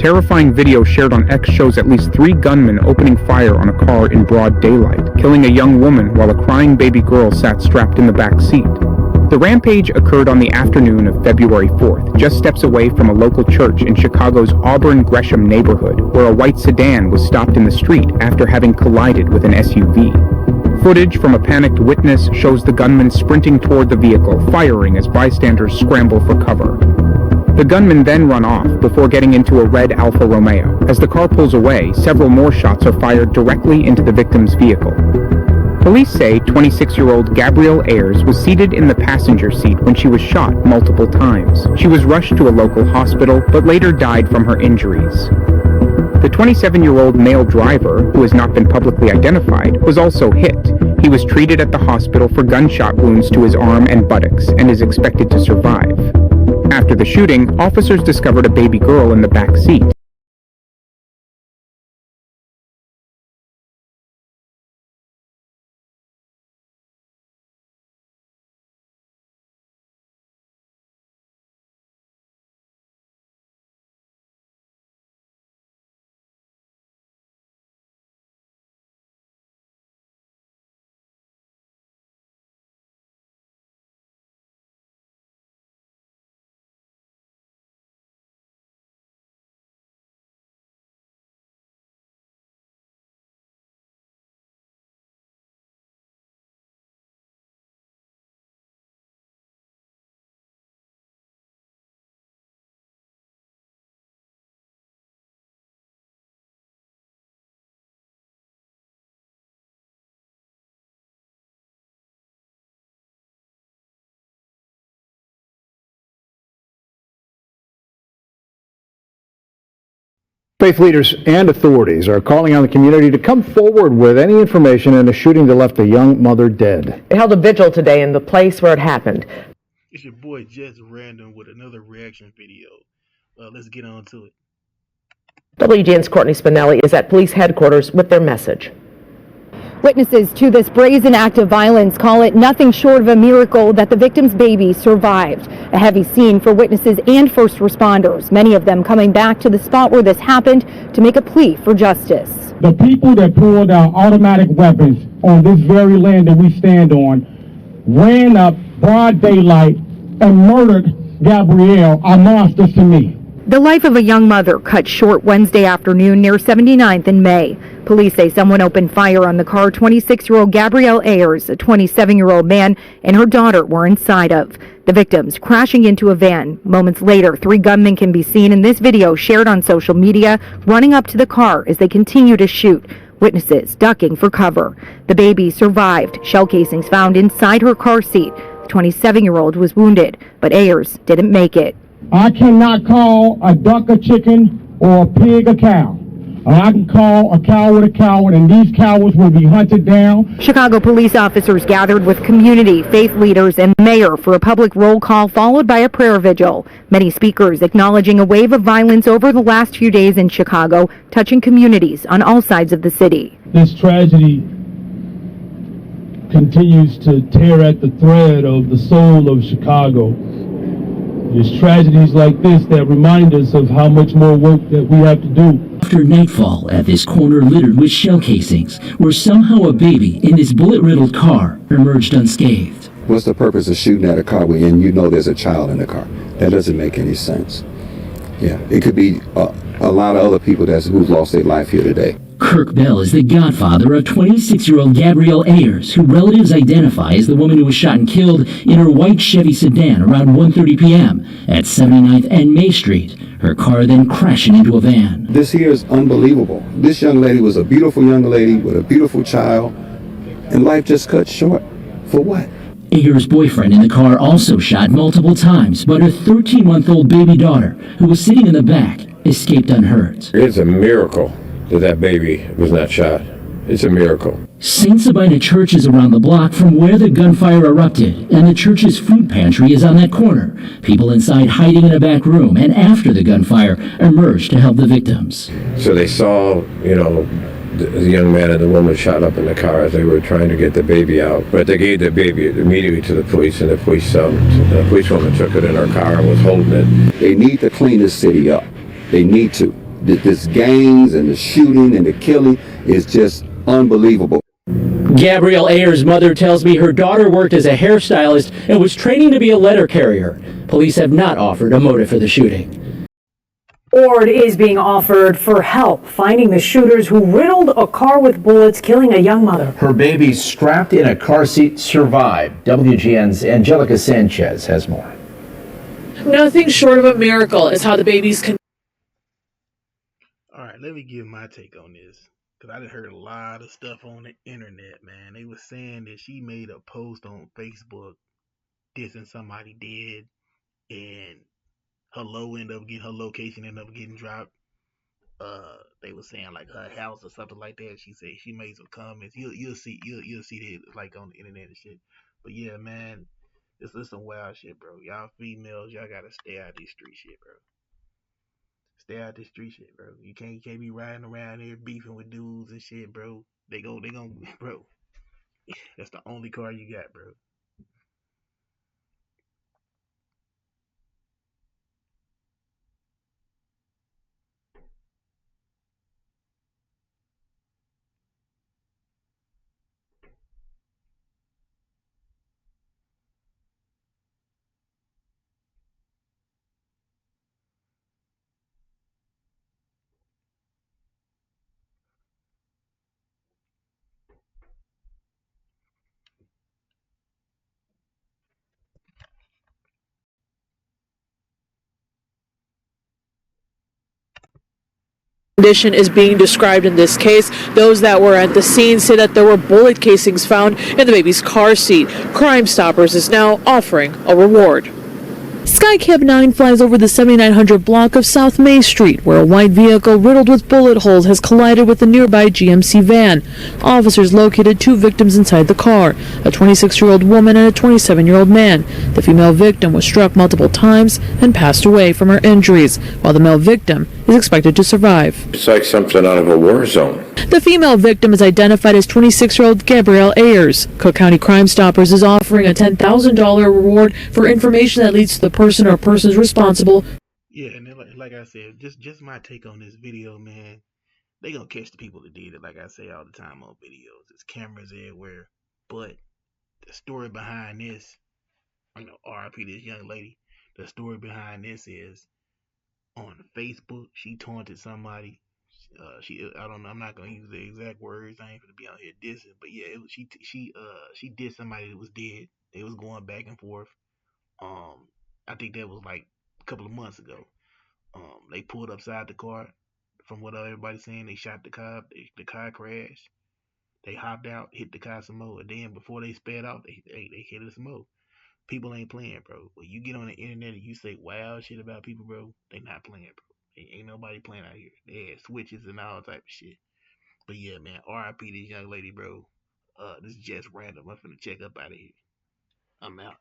terrifying video shared on X shows at least 3 gunmen opening fire on a car in broad daylight, killing a young woman while a crying baby girl sat strapped in the back seat. The rampage occurred on the afternoon of February 4th, just steps away from a local church in Chicago's Auburn Gresham neighborhood, where a white sedan was stopped in the street after having collided with an SUV. Footage from a panicked witness shows the gunman sprinting toward the vehicle, firing as bystanders scramble for cover. The gunmen then run off before getting into a red Alfa Romeo. As the car pulls away, several more shots are fired directly into the victim's vehicle. Police say 26-year-old Gabrielle Ayers was seated in the passenger seat when she was shot multiple times. She was rushed to a local hospital, but later died from her injuries. The 27-year-old male driver, who has not been publicly identified, was also hit. He was treated at the hospital for gunshot wounds to his arm and buttocks and is expected to survive. After the shooting, officers discovered a baby girl in the back seat. Faith leaders and authorities are calling on the community to come forward with any information in a shooting that left a young mother dead. They held a vigil today in the place where it happened. It's your boy Jets Random with another reaction video. Let's get on to it. WGN's Courtney Spinelli is at police headquarters with their message. Witnesses to this brazen act of violence call it nothing short of a miracle that the victim's baby survived. A heavy scene for witnesses and first responders, many of them coming back to the spot where this happened to make a plea for justice. The people that pulled out automatic weapons on this very land that we stand on ran up broad daylight and murdered Gabrielle are monsters to me. The life of a young mother cut short Wednesday afternoon near 79th and May. Police say someone opened fire on the car 26-year-old Gabrielle Ayers, a 27-year-old man, and her daughter were inside of. The victims crashing into a van. Moments later, 3 gunmen can be seen in this video shared on social media, running up to the car as they continue to shoot. Witnesses ducking for cover. The baby survived. Shell casings found inside her car seat. The 27-year-old was wounded, but Ayers didn't make it. I cannot call a duck a chicken or a pig a cow. I can call a coward, and these cowards will be hunted down. Chicago police officers gathered with community, faith leaders, and mayor for a public roll call followed by a prayer vigil. Many speakers acknowledging a wave of violence over the last few days in Chicago, touching communities on all sides of the city. This tragedy continues to tear at the thread of the soul of Chicago. It's tragedies like this that remind us of how much more work that we have to do. After nightfall at this corner littered with shell casings, where somehow a baby in this bullet-riddled car emerged unscathed. What's the purpose of shooting at a car when you know there's a child in the car? That doesn't make any sense. Yeah, it could be a lot of other people who've lost their life here today. Kirk Bell is the godfather of 26-year-old Gabrielle Ayers, who relatives identify as the woman who was shot and killed in her white Chevy sedan around 1:30 p.m. at 79th and May Street, her car then crashing into a van. This here is unbelievable. This young lady was a beautiful young lady with a beautiful child, and life just cut short. For what? Ayers' boyfriend in the car also shot multiple times, but her 13-month-old baby daughter, who was sitting in the back, escaped unhurt. It's a miracle that baby was not shot. It's a miracle. St. Sabina Church is around the block from where the gunfire erupted, and the church's food pantry is on that corner. People inside hiding in a back room, and after the gunfire, emerged to help the victims. So they saw, the young man and the woman shot up in the car as they were trying to get the baby out. But they gave the baby immediately to the police, and the policewoman took it in her car and was holding it. They need to clean this city up. They need to. This gangs and the shooting and the killing is just unbelievable. Gabrielle Ayers' mother tells me her daughter worked as a hairstylist and was training to be a letter carrier. Police have not offered a motive for the shooting. Reward is being offered for help finding the shooters who riddled a car with bullets, killing a young mother. Her baby strapped in a car seat survived. WGN's Angelica Sanchez has more. Nothing short of a miracle is how the babies can. All right, let me give my take on this. Because I done heard a lot of stuff on the internet, man. They were saying that she made a post on Facebook dissing somebody dead, and her location ended up getting dropped. They were saying like her house or something like that. She said she made some comments. You'll see that like on the internet and shit. But yeah, man, this is some wild shit, bro. Y'all females, y'all gotta stay out of this street shit, bro. Stay out this street shit, bro. You can't be riding around here beefing with dudes and shit, bro. They gon' bro. That's the only car you got, bro. Condition is being described in this case. Those that were at the scene say that there were bullet casings found in the baby's car seat. Crime Stoppers is now offering a reward. Skycab 9 flies over the 7900 block of South May Street, where a white vehicle riddled with bullet holes has collided with a nearby GMC van. Officers located two victims inside the car, a 26-year-old woman and a 27-year-old man. The female victim was struck multiple times and passed away from her injuries, while the male victim is expected to survive. It's like something out of a war zone. The female victim is identified as 26-year-old Gabrielle Ayers. Cook County Crime Stoppers is offering a $10,000 reward for information that leads to the person or persons responsible. Yeah, and then, like I said, just my take on this video, man. They gonna catch the people that did it, like I say all the time on videos. There's cameras everywhere. But the story behind this, RIP this young lady. The story behind this is on Facebook, she taunted somebody. I don't know. I'm not gonna use the exact words. I ain't gonna be out here dissing, but yeah, she did somebody that was dead. They was going back and forth. I think that was like a couple of months ago. They pulled upside the car. From what everybody's saying, they shot the car. The car crashed. They hopped out, hit the car some more. And then before they sped off, they hit it some more. People ain't playing, bro. When you get on the internet and you say wild shit about people, bro, they not playing, bro. Ain't nobody playing out here. They had switches and all type of shit. But yeah, man, RIP this young lady, bro. This is just random. I'm finna check up out of here. I'm out.